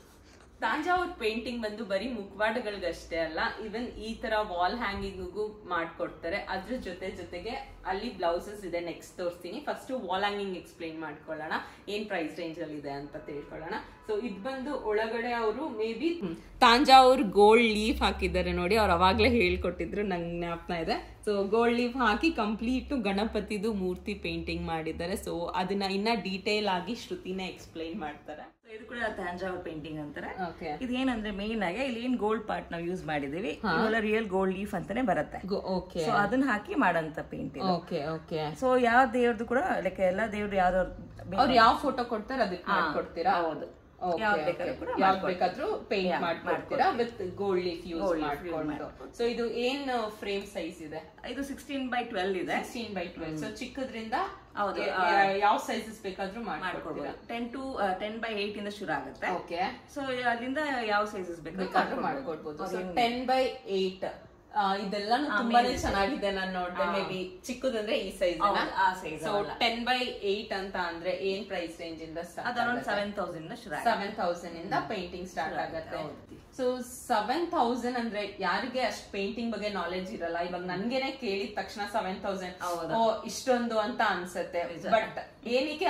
[SPEAKER 1] ತಾಂಜಾವೂರ್ ಪೇಂಟಿಂಗ್ ಬಂದು ಬರೀ ಮುಖವಾಡಗಳಿಗಷ್ಟೇ ಅಲ್ಲ, ಇವನ್ ಈ ತರ ವಾಲ್ ಹ್ಯಾಂಗಿಂಗಿಗೂ ಮಾಡ್ಕೊಡ್ತಾರೆ. ಅದ್ರ ಜೊತೆಗೆ ಅಲ್ಲಿ ಬ್ಲೌಸಸ್ ಇದೆ, ನೆಕ್ಸ್ಟ್ ತೋರಿಸ್ತೀನಿ. ಫಸ್ಟ್ ವಾಲ್ ಹ್ಯಾಂಗಿಂಗ್ ಎಕ್ಸ್ಪ್ಲೈನ್ ಮಾಡ್ಕೊಳ್ಳೋಣ, ಏನ್ ಪ್ರೈಸ್ ರೇಂಜ್ ಅಲ್ಲಿ ಇದೆ ಅಂತ ತಿಳ್ಕೊಳ್ಳೋಣ. ಸೊ ಇದು ಬಂದು ಒಳಗಡೆ ಅವರು may be Thanjavur gold leaf ಹಾಕಿದ್ದಾರೆ ನೋಡಿ, ಅವ್ರು ಅವಾಗ್ಲೇ ಹೇಳ್ಕೊಟ್ಟಿದ್ರು, ನಂಗೆ ಜ್ಞಾಪನ ಇದೆ. ಸೊ ಗೋಲ್ಡ್ ಲೀಫ್ ಹಾಕಿ ಕಂಪ್ಲೀಟ್ ಗಣಪತಿದು ಮೂರ್ತಿ ಪೇಂಟಿಂಗ್ ಮಾಡಿದ್ದಾರೆ. ಸೊ ಅದನ್ನ ಇನ್ನ ಡೀಟೇಲ್ ಆಗಿ ಶ್ರುತಿನೇ ಎಕ್ಸ್ಪ್ಲೈನ್ ಮಾಡ್ತಾರೆ.
[SPEAKER 2] ಇದು ಕೂಡ ತಾಂಜಾವೂರ್ ಪೇಂಟಿಂಗ್ ಅಂತಾರೆ. ಇದು ಏನಂದ್ರೆ ಮೇನ್ ಆಗಿ ಇಲ್ಲಿ ಏನ್ ಗೋಲ್ಡ್ ಪಾರ್ಟ್ ನಾವು ಯೂಸ್ ಮಾಡಿದೀವಿ, ರಿಯಲ್ ಗೋಲ್ಡ್ ಲೀಫ್ ಅಂತಾನೆ ಬರುತ್ತೆ. ಸೊ ಅದನ್ನ ಹಾಕಿ ಮಾಡಂತ ಪೇಂಟಿಂಗ್. ಸೊ ಯಾವ ದೇವ್ರದ್ದು ಕೂಡ ಲೈಕ್ ಎಲ್ಲಾ ದೇವ್ರು ಯಾವ್ದು
[SPEAKER 1] ಯಾವ ಫೋಟೋ ಕೊಡ್ತಾರೆ ಅದಕ್ಕೆ ಮಾಡ್ಕೊಡ್ತೀರಾ? ಹೌದು, ಯಾವ್ದು ಬೇಕಾದ್ರೂ ಪೇಂಟ್ ಮಾಡ್ಕೊಡ್ತೀರಾ ವಿತ್ ಗೋಲ್ಡ್ ಲೀಫ್ ಯೂಸ್ ಮಾಡ್ಕೊಂಡು. ಸೊ ಇದು ಏನ್ ಫ್ರೇಮ್ ಸೈಜ್ ಇದೆ?
[SPEAKER 2] ಇದು 16x12 ಇದೆ.
[SPEAKER 1] 16x12. ಸೊ ಚಿಕ್ಕದ್ರಿಂದ ಯಾವ ಸೈಜಸ್ ಬೇಕಾದ್ರೂ ಮಾಡ್ಕೊಡ್ಬೋದು.
[SPEAKER 2] 10x8 ಇಂದ ಶುರು ಆಗುತ್ತೆ.
[SPEAKER 1] ಓಕೆ.
[SPEAKER 2] ಸೊ ಅಲ್ಲಿಂದ ಯಾವ ಸೈಜಸ್
[SPEAKER 1] ಬೇಕಾದ್ರೂ ಮಾಡ್ಕೊಡ್ಬೋದು. ಸೊ 10x8 ಇದೆಲ್ಲಾನು ತುಂಬಾನೇ ಚೆನ್ನಾಗಿದೆ. ನಾನು ನೋಡಿದೆ, ಮೇ ಬಿ ಚಿಕ್ಕದಂದ್ರೆ ಈ ಸೈಜ್. ಸೊ 10x8 ಅಂತ ಅಂದ್ರೆ ಏನ್ ಪ್ರೈಸ್ ರೇಂಜ್ ಇಂದ ಸ್ಟಾರ್ಟ್?
[SPEAKER 2] 7,000
[SPEAKER 1] ಇಂದ ಪೇಂಟಿಂಗ್ ಸ್ಟಾರ್ಟ್ ಆಗುತ್ತೆ. ಸೊ 7,000 ಅಂದ್ರೆ ಯಾರಿಗೆ ಅಷ್ಟ್ ಪೇಂಟಿಂಗ್ ಬಗ್ಗೆ ನಾಲೆಜ್ ಇರಲ್ಲ. ಇವಾಗ ನನ್ಗೆನೆ ಕೇಳಿದ ತಕ್ಷಣ 7,000 ಇಷ್ಟೊಂದು ಅಂತ ಅನ್ಸತ್ತೆ. ಬಟ್ ಏನಕ್ಕೆ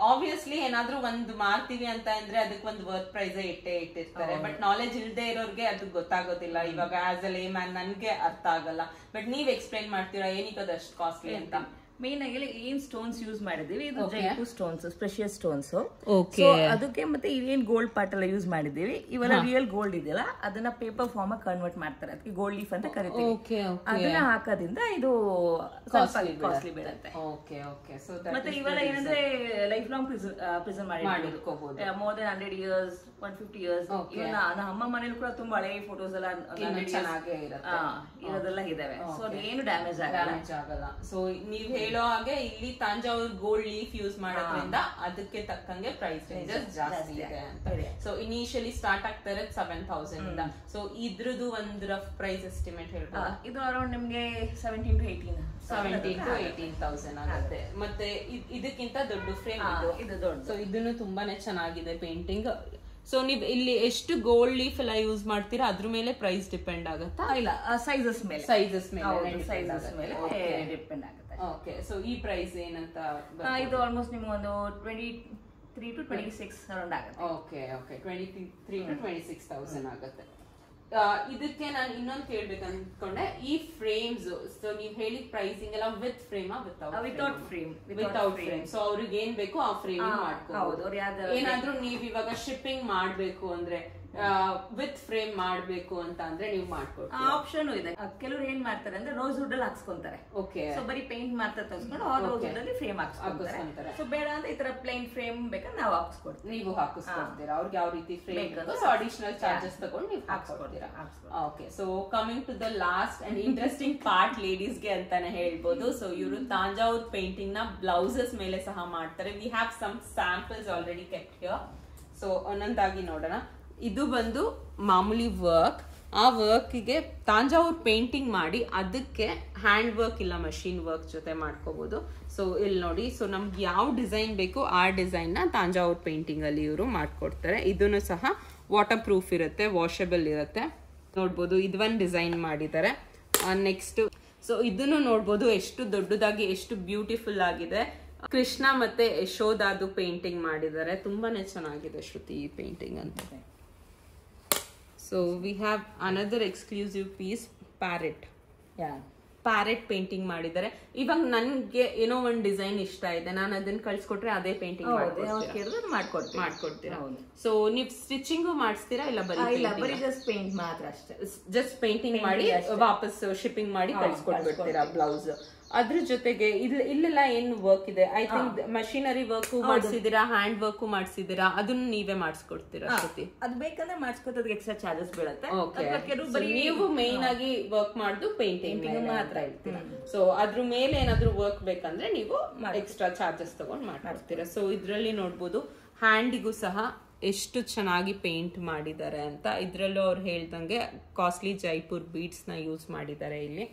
[SPEAKER 1] ಆಬ್ವಿಯಸ್ಲಿ ಏನಾದ್ರೂ ಒಂದು ಮಾರ್ತೀವಿ ಅಂತ ಅಂದ್ರೆ ಅದಕ್ಕೆ ಒಂದು ವರ್ತ್ ಪ್ರೈಸ್ ಇಟ್ಟಿರ್ತಾರೆ. ಬಟ್ ನಾಲೆಜ್ ಇಲ್ದೇ ಇರೋರ್ಗೆ ಅದು ಗೊತ್ತಾಗೋದಿಲ್ಲ. ಇವಾಗ ಆಸ್ ಅ ಲೇ ಮ್ಯಾನ್ ನನ್ಗೆ ಅರ್ಥ ಆಗಲ್ಲ. ಬಟ್ ನೀವ್ ಎಕ್ಸ್ಪ್ಲೈನ್ ಮಾಡ್ತೀರಾ ಏನಕ್ಕೆ ಅದು ಅಷ್ಟು ಕಾಸ್ಟ್ಲಿ ಅಂತ?
[SPEAKER 2] ಮೇನ್ ಆಗಿ ಏನ್ ಸ್ಟೋನ್ಸ್ ಯೂಸ್ ಮಾಡಿದೀವಿ, ಇದು ಜೈಪುರ್ ಸ್ಟೋನ್ಸ್, ಪ್ರೆಷಿಯಸ್ ಸ್ಟೋನ್ಸ್. ಅದಕ್ಕೆ ಮತ್ತೆ ಏನ್ ಗೋಲ್ಡ್ ಪಾರ್ಟ್ ಎಲ್ಲ ಯೂಸ್ ಮಾಡಿದೀವಿ, ಇವೆಲ್ಲ ರಿಯಲ್ ಗೋಲ್ಡ್ ಇದೆಯಲ್ಲ ಅದನ್ನ ಪೇಪರ್ ಫಾರ್ಮ್ ಕನ್ವರ್ಟ್ ಮಾಡ್ತಾರೆ. ಅದಕ್ಕೆ ಗೋಲ್ಡ್ ಲೀಫ್ ಅಂತ ಕರಿತೀವಿ. ಅದನ್ನ ಹಾಕೋದ್ರಿಂದ ಇದು ಕಾಸ್ಟ್ಲಿ ಬೀಳುತ್ತೆ. ಮತ್ತೆ ಇವೆಲ್ಲ ಏನಂದ್ರೆ ಲೈಫ್ ಲಾಂಗ್ ಪ್ರಿಸರ್ವ್ ಮಾಡಿರ್ಕೋಬಹುದು. More than 100 years, 150 years. ನಮ್ಮ ಅಮ್ಮ ಮನೇಲಿ ಕೂಡ ತುಂಬಾ ಹಳೆ ಫೋಟೋಸ್ ಎಲ್ಲ ಇರೋದೆಲ್ಲ ಇದಾವೆ. ಸೊ ಅದು ಏನು ಡ್ಯಾಮೇಜ್
[SPEAKER 1] ಆಗಲ್ಲ. ಸೊ ನೀವ್ ಹೇಳೋ ಹಾಗೆ ಇಲ್ಲಿ ತಾಂಜಾವೂರ್ ಗೋಲ್ಡ್ ಲೀಫ್ ಯೂಸ್ ಮಾಡೋದ್ರಿಂದ ಅದಕ್ಕೆ ತಕ್ಕಂಗೆ ಪ್ರೈಸ್ ರೇಂಜಸ್ ಜಾಸ್ತಿ ಇದೆ ಅಂತ. ಸೊ ಇನಿಷಿಯಲಿ ಸ್ಟಾರ್ಟ್ ಆಗ್ತಾರೆ 7,000 ಇಂದ. ಸೊ ಇದ್ರದ್ದು ಒಂದು ರಫ್ ಪ್ರೈಸ್ ಎಸ್ಟಿಮೇಟ್ ಹೇಳ್ಬೋದು?
[SPEAKER 2] ಇದು ಅರೌಂಡ್ ನಿಮ್ಗೆ 17 to
[SPEAKER 1] 18,000 ಆಗುತ್ತೆ. ಮತ್ತೆ ಇದಕ್ಕಿಂತ ದೊಡ್ಡ ಫ್ರೇಮ್ ಇದು ದೊಡ್ಡ. ಸೊ ಇದನ್ನು ತುಂಬಾನೇ ಚೆನ್ನಾಗಿದೆ ಪೇಂಟಿಂಗ್. ಸೊ ನೀವ್ ಇಲ್ಲಿ ಎಷ್ಟು ಗೋಲ್ಡ್ ಲೀಫ್ ಎಲ್ಲ ಯೂಸ್ ಮಾಡ್ತೀರಾ ಅದ್ರ ಮೇಲೆ ಪ್ರೈಸ್ ಡಿಪೆಂಡ್ ಆಗುತ್ತಾ?
[SPEAKER 2] ಇಲ್ಲ, ಸೈಜಸ್ ಮೇಲೆ ಡಿಪೆಂಡ್ ಆಗುತ್ತೆ.
[SPEAKER 1] ಓಕೆ. ಸೊ ಈ ಪ್ರೈಸ್ ಏನಂತ?
[SPEAKER 2] ಇದು ಆಲ್ಮೋಸ್ಟ್ ನಿಮ್ಗೆ ಒಂದು 23 to 26 ಅರೌಂಡ್ ಆಗುತ್ತೆ.
[SPEAKER 1] ಓಕೆ, 23 to 26,000 ಆಗುತ್ತೆ. ಇದಕ್ಕೆ ನಾನು ಇನ್ನೊಂದು ಕೇಳ್ಬೇಕು ಅನ್ಕೊಂಡೆ, ಈ ಫ್ರೇಮ್ಸ್ ಸೊ ನೀವ್ ಹೇಳಿದ ಪ್ರೈಸಿಂಗ್ ಎಲ್ಲ with frame
[SPEAKER 2] without frame?
[SPEAKER 1] Without frame. So ಅವ್ರಿಗೆ ಏನ್ ಬೇಕು ಆ ಫ್ರೇಮ್ ಮಾಡ್ಕೋಬಹುದು. ಏನಾದ್ರೂ ನೀವ್ ಇವಾಗ ಶಿಪ್ಪಿಂಗ್ ಮಾಡ್ಬೇಕು ಅಂದ್ರೆ ವಿತ್ ಫ್ರೇಮ್ ಮಾಡ್ಬೇಕು ಅಂತ ಅಂದ್ರೆ ನೀವು ಮಾಡ್ಕೊಡ್ತೀರಾ?
[SPEAKER 2] ಆಪ್ಷನ್ ಇದೆ. ಕೆಲವರು ಏನ್ ಮಾಡ್ತಾರೆ ಅಂದ್ರೆ ರೋಸ್ ವುಡ್ ಅಲ್ಲಿ ಹಾಕ್ಸ್ಕೊಂತಾರೆ.
[SPEAKER 1] ಓಕೆ.
[SPEAKER 2] ಸೊ ಬರೀ ಪೇಂಟ್ ಮಾಡ್ತಾ ತೋರಿಸ್ಕೊಂಡು ಆ ರೋಸ್ ವುಡ್ ಅಲ್ಲಿ ಫ್ರೇಮ್ ಹಾಕ್ಸ್ಕೊಂತಾರೆ. ಸೊ ಬೇಡ ಅಂದ್ರೆ ಈ ತರ ಪ್ಲೇನ್ ಫ್ರೇಮ್ ಬೇಕಾದ್ರೆ ನಾವು ಹಾಕ್ಸ್ಕೊಡ್ತೀವಿ.
[SPEAKER 1] ನೀವು ಹಾಕಿಸ್ಕೊಡ್ತೀರಾ? ಅವ್ರಿಗೆ ಯಾವ ರೀತಿ ಫ್ರೇಮ್ ಅಡಿಷನಲ್ ಚಾರ್ಜಸ್ ತಗೊಂಡು ನೀವು ಹಾಕ್ಸ್ಕೊಡ್ತೀರಾ? Okay. So coming to the last and interesting part, ladies ಗೆ ಅಂತಾನೆ ಹೇಳ್ಬೋದು. ಸೊ ಇವರು ತಾಂಜಾವೂರ್ ಪೇಂಟಿಂಗ್ ನ ಬ್ಲೌಸಸ್ ಮೇಲೆ ಸಹ ಮಾಡ್ತಾರೆ. We have some samples already kept here. So ಒಂದೊಂದಾಗಿ ನೋಡೋಣ. ಇದು ಬಂದು ಮಾಮೂಲಿ ವರ್ಕ್. ಆ ವರ್ಕ್ಗೆ ತಾಂಜಾವೂರ್ ಪೇಂಟಿಂಗ್ ಮಾಡಿ ಅದಕ್ಕೆ ಹ್ಯಾಂಡ್ ವರ್ಕ್ ಇಲ್ಲ ಮಷೀನ್ ವರ್ಕ್ ಜೊತೆ ಮಾಡ್ಕೋಬಹುದು. ಸೊ ಇಲ್ಲಿ ನೋಡಿ, ಸೊ ನಮ್ಗೆ ಯಾವ ಡಿಸೈನ್ ಬೇಕು ಆ ಡಿಸೈನ್ ನ ತಾಂಜಾವೂರ್ ಪೇಂಟಿಂಗ್ ಅಲ್ಲಿ ಇವರು ಮಾಡ್ಕೊಡ್ತಾರೆ. ಇದನ್ನು ಸಹ ವಾಟರ್ ಪ್ರೂಫ್ ಇರುತ್ತೆ, ವಾಷಬಲ್ ಇರುತ್ತೆ. ನೋಡ್ಬೋದು, ಇದೊಂದು ಡಿಸೈನ್ ಮಾಡಿದ್ದಾರೆ. ನೆಕ್ಸ್ಟ್ ಸೊ ಇದನ್ನು ನೋಡ್ಬೋದು, ಎಷ್ಟು ದೊಡ್ಡದಾಗಿ ಎಷ್ಟು ಬ್ಯೂಟಿಫುಲ್ ಆಗಿದೆ. ಕೃಷ್ಣ ಮತ್ತೆ ಯಶೋದಾದು ಪೇಂಟಿಂಗ್ ಮಾಡಿದ್ದಾರೆ. ತುಂಬಾನೇ ಚೆನ್ನಾಗಿದೆ ಶ್ರುತಿ ಈ ಪೇಂಟಿಂಗ್ ಅಂತ. So we have another exclusive piece, parrot. Parrot painting ಮಾಡಿದ್ದಾರೆ. ಇವಾಗ ನನ್ಗೆ ಏನೋ ಒಂದ್ ಡಿಸೈನ್ ಇಷ್ಟ ಇದೆ, ನಾನು ಅದನ್ನ ಕಳ್ಸಿಕೊಟ್ರೆ ಅದೇ ಪೇಂಟಿಂಗ್ ಮಾಡ್ಕೊಡ್ತೀರಾ? ಸೊ ನೀವ್ ಸ್ಟಿಚಿಂಗ್ ಮಾಡಿಸ್ತೀರಾ ಇಲ್ಲ ಬರೀ
[SPEAKER 2] ಜಸ್ಟ್ ಪೇಂಟ್ ಮಾತ್ರ ಅಷ್ಟೇ?
[SPEAKER 1] ಜಸ್ಟ್ ಪೇಂಟಿಂಗ್ ಮಾಡಿ ವಾಪಸ್ ಶಿಪ್ಪಿಂಗ್ ಮಾಡಿ ಕಳ್ಸಿಕೊಟ್ಬಿಡ್ತೀರಾ ಬ್ಲೌಸ್? ಅದ್ರ ಜೊತೆಗೆ ಇಲ್ಲೆಲ್ಲ ಏನ್ ವರ್ಕ್ ಇದೆ? ಐ ಥಿಂಕ್ ಮಷಿನರಿ ವರ್ಕ್ ಮಾಡಿಸಿದೀರಾ, ಹ್ಯಾಂಡ್ ವರ್ಕ್ ಮಾಡಿಸಿದೀರಾ, ಅದನ್ನ ನೀವೇ ಮಾಡಿಸ್ಕೊಡ್ತೀರಾ?
[SPEAKER 2] ಅದು ಬೇಕಂದ್ರೆ ಮಾಡಿಸ್ಕೊತೋದಕ್ಕೆ ಎಕ್ಸ್ಟ್ರಾ ಚಾರ್ಜಸ್ ಬೀಳುತ್ತೆ.
[SPEAKER 1] ನೀವು ಮೇನ್ ಆಗಿ ವರ್ಕ್ ಮಾಡುದು ಪೇಂಟಿಂಗ್ ಮಾತ್ರ ಇರ್ತೀರಾ. ಸೊ ಅದ್ರ ಮೇಲೆ ಏನಾದ್ರು ವರ್ಕ್ ಬೇಕಂದ್ರೆ ನೀವು ಎಕ್ಸ್ಟ್ರಾ ಚಾರ್ಜಸ್ ತಗೊಂಡ್ ಮಾಡ್ತೀರಾ. ಸೊ ಇದ್ರಲ್ಲಿ ನೋಡ್ಬೋದು ಹ್ಯಾಂಡಿಗೂ ಸಹ ಎಷ್ಟು ಚೆನ್ನಾಗಿ ಪೇಂಟ್ ಮಾಡಿದ್ದಾರೆ ಅಂತ. ಇದ್ರಲ್ಲೂ ಅವ್ರು ಹೇಳ್ದಂಗೆ ಕಾಸ್ಟ್ಲಿ ಜೈಪುರ್ ಬೀಡ್ಸ್ ನ ಯೂಸ್ ಮಾಡಿದ್ದಾರೆ ಇಲ್ಲಿ.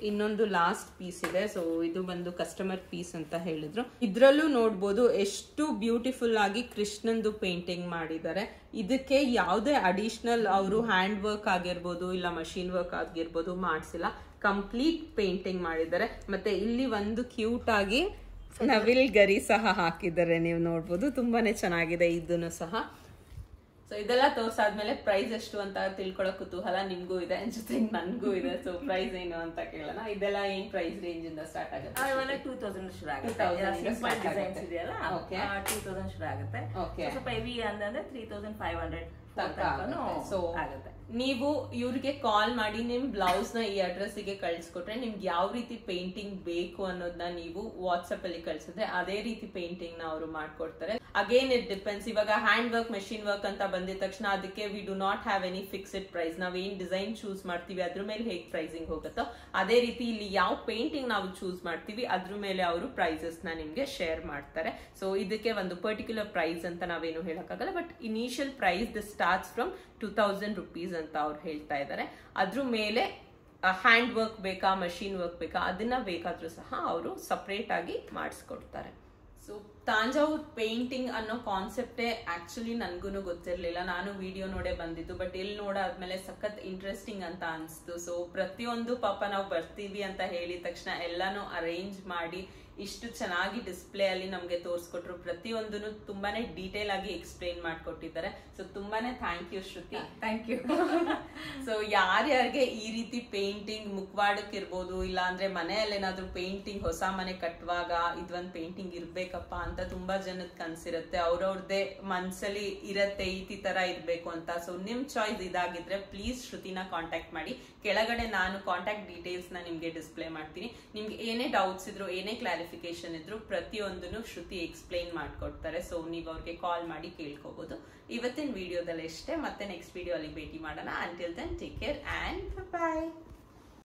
[SPEAKER 1] ಇನ್ನೊಂದು ಲಾಸ್ಟ್ ಪೀಸ್ ಇದೆ. ಸೊ ಇದು ಬಂದು ಕಸ್ಟಮರ್ ಪೀಸ್ ಅಂತ ಹೇಳಿದ್ರು. ಇದ್ರಲ್ಲೂ ನೋಡ್ಬೋದು ಎಷ್ಟು ಬ್ಯೂಟಿಫುಲ್ ಆಗಿ ಕೃಷ್ಣಂದು ಪೇಂಟಿಂಗ್ ಮಾಡಿದ್ದಾರೆ. ಇದಕ್ಕೆ ಯಾವುದೇ ಅಡಿಷನಲ್ ಅವರು ಹ್ಯಾಂಡ್ ವರ್ಕ್ ಆಗಿರ್ಬೋದು ಇಲ್ಲ ಮಷೀನ್ ವರ್ಕ್ ಆಗಿರ್ಬೋದು ಮಾಡಿಸಿಲ್ಲ, ಕಂಪ್ಲೀಟ್ ಪೇಂಟಿಂಗ್ ಮಾಡಿದ್ದಾರೆ. ಮತ್ತೆ ಇಲ್ಲಿ ಒಂದು ಕ್ಯೂಟ್ ಆಗಿ ನವಿಲ್ ಗರಿ ಸಹ ಹಾಕಿದ್ದಾರೆ, ನೀವು ನೋಡ್ಬೋದು, ತುಂಬಾನೇ ಚೆನ್ನಾಗಿದೆ ಇದನ್ನು ಸಹ. ಸೊ ಇದೆಲ್ಲ ತೋರ್ಸಾದ್ಮೇಲೆ ಪ್ರೈಸ್ ಎಷ್ಟು ಅಂತ ತಿಳ್ಕೊಳ್ಳೋ ಕುತೂಹಲ ನಿಮ್ಗೂ ಇದೆ, ಜೊತೆಗೆ ನನ್ಗೂ ಇದೆ. ಸೊ ಪ್ರೈಸ್ ಏನು ಅಂತ ಕೇಳೋಣ. ಇದೆಲ್ಲ ಏನ್ ಪ್ರೈಸ್ ರೇಂಜ್ ಇಂದ ಸ್ಟಾರ್ಟ್ ಆಗುತ್ತೆ?
[SPEAKER 2] 2000 ಶುರು ಆಗುತ್ತೆ. 2000 ಇದೆಯಲ್ಲ, 2000 ಶುರು ಆಗುತ್ತೆ. ಸ್ವಲ್ಪ ಹೆವಿ ಅಂದ್ರೆ 3500
[SPEAKER 1] ಸೊ ಆಗುತ್ತೆ. ನೀವು ಇವ್ರಿಗೆ ಕಾಲ್ ಮಾಡಿ ನಿಮ್ ಬ್ಲೌಸ್ ನ ಈ ಅಡ್ರೆಸ್ ಗೆ ಕಳ್ಸಿಕೊಟ್ರೆ ನಿಮ್ಗೆ ಯಾವ ರೀತಿ ಪೇಂಟಿಂಗ್ ಬೇಕು ಅನ್ನೋದನ್ನ ನೀವು ವಾಟ್ಸ್ಆಪ್ ಅಲ್ಲಿ ಕಳ್ಸಿದ್ರೆ ಅದೇ ರೀತಿ ಪೇಂಟಿಂಗ್ ನ ಅವರು ಮಾಡ್ಕೊಡ್ತಾರೆ. Again it depends. ಇವಾಗ ಹ್ಯಾಂಡ್ ವರ್ಕ್ ಮೆಷಿನ್ ವರ್ಕ್ ಅಂತ ಬಂದಿದ ತಕ್ಷಣ ಅದಕ್ಕೆ we do not have any fixed price. ನಾವ್ ಏನ್ ಡಿಸೈನ್ ಚೂಸ್ ಮಾಡ್ತೀವಿ ಅದ್ರ ಮೇಲೆ ಹೇಗ್ ಪ್ರೈಸಿಂಗ್ ಹೋಗುತ್ತೋ ಅದೇ ರೀತಿ ಇಲ್ಲಿ ಯಾವ ಪೇಂಟಿಂಗ್ ನಾವು ಚೂಸ್ ಮಾಡ್ತೀವಿ ಅದ್ರ ಮೇಲೆ ಅವರು ಪ್ರೈಸಸ್ ನ ನಿಮ್ಗೆ ಶೇರ್ ಮಾಡ್ತಾರೆ. ಸೊ ಇದಕ್ಕೆ ಒಂದು ಪರ್ಟಿಕ್ಯುಲರ್ ಪ್ರೈಸ್ ಅಂತ ನಾವೇನು ಹೇಳಕ್ಕಾಗಲ್ಲ, but initial praise the starts from 2000 rupees ಅಂತ ಅವ್ರು ಹೇಳ್ತಾ ಇದ್ದಾರೆ. ಅದ್ರ ಮೇಲೆ ಹ್ಯಾಂಡ್ ವರ್ಕ್ ಬೇಕಾ ಮಷೀನ್ ವರ್ಕ್ ಬೇಕಾ ಅದನ್ನ ಬೇಕಾದ್ರೂ ಸಹ ಅವರು ಸಪರೇಟ್ ಆಗಿ ಮಾಡಿಸ್ಕೊಡ್ತಾರೆ. ಸೊ ತಾಂಜಾವೂರ್ ಪೇಂಟಿಂಗ್ ಅನ್ನೋ ಕಾನ್ಸೆಪ್ಟೇ ಆಕ್ಚುಲಿ ನನ್ಗೂ ಗೊತ್ತಿರ್ಲಿಲ್ಲ. ನಾನು ವಿಡಿಯೋ ನೋಡೇ ಬಂದಿದ್ದು, ಬಟ್ ಇಲ್ಲಿ ನೋಡಾದ್ಮೇಲೆ ಸಖತ್ ಇಂಟ್ರೆಸ್ಟಿಂಗ್ ಅಂತ ಅನ್ಸ್ತು. ಸೊ ಪ್ರತಿಯೊಂದು ಪಾಪ ನಾವು ಬರ್ತೀವಿ ಅಂತ ಹೇಳಿದ ತಕ್ಷಣ ಎಲ್ಲಾನು ಅರೇಂಜ್ ಮಾಡಿ ಇಷ್ಟು ಚೆನ್ನಾಗಿ ಡಿಸ್ಪ್ಲೇ ಅಲ್ಲಿ ನಮ್ಗೆ ತೋರಿಸ್ಕೊಟ್ರು. ಪ್ರತಿಯೊಂದನ್ನು ತುಂಬಾನೇ ಡೀಟೇಲ್ ಆಗಿ ಎಕ್ಸ್ಪ್ಲೇನ್ ಮಾಡ್ಕೊಟ್ಟಿದ್ದಾರೆ. ಸೊ ತುಂಬಾನೇ thank you Shruti.
[SPEAKER 2] Thank you.
[SPEAKER 1] So ಯಾರ್ಯಾರಿಗೆ ಈ ರೀತಿ ಪೇಂಟಿಂಗ್ ಮುಖವಾಡಕ್ಕೆ ಇರ್ಬೋದು, ಇಲ್ಲ ಅಂದ್ರೆ ಮನೆಯಲ್ಲಿ ಏನಾದ್ರು ಪೇಂಟಿಂಗ್ ಹೊಸ ಮನೆ ಕಟ್ಟುವಾಗ ಇದೊಂದು ಪೇಂಟಿಂಗ್ ಇರ್ಬೇಕಪ್ಪ ಅಂತ ತುಂಬಾ ಜನದ ಕನ್ಸಿರುತ್ತೆ, ಅವ್ರವ್ರದ್ದೇ ಮನ್ಸಲ್ಲಿ ಇರತ್ತೆ ಈ ತರ ಇರ್ಬೇಕು ಅಂತ. ಸೊ ನಿಮ್ ಚಾಯ್ಸ್ ಇದಾಗಿದ್ರೆ ಪ್ಲೀಸ್ ಶ್ರುತಿನ ಕಾಂಟ್ಯಾಕ್ಟ್ ಮಾಡಿ. ಕೆಳಗಡೆ ನಾನು ಕಾಂಟ್ಯಾಕ್ಟ್ ಡೀಟೇಲ್ಸ್ ನ ನಿಮ್ಗೆ ಡಿಸ್ಪ್ಲೇ ಮಾಡ್ತೀನಿ. ನಿಮ್ಗೆ ಏನೇ ಡೌಟ್ಸ್ ಇದ್ರು, ಏನೇ ಕ್ಲಾರಿಫಿಕೇಶನ್ ಇದ್ರು ಪ್ರತಿಯೊಂದನ್ನು ಶ್ರುತಿ ಎಕ್ಸ್ಪ್ಲೈನ್ ಮಾಡ್ಕೊಡ್ತಾರೆ. ಸೊ ನೀವು ಅವ್ರಿಗೆ ಕಾಲ್ ಮಾಡಿ ಕೇಳ್ಕೋಬಹುದು. ಇವತ್ತಿನ ವಿಡಿಯೋದಲ್ಲಿ ಅಷ್ಟೇ, ಮತ್ತೆ ನೆಕ್ಸ್ಟ್ ವಿಡಿಯೋ ಅಲ್ಲಿ ಭೇಟಿ ಮಾಡೋಣ. Until then take care and by.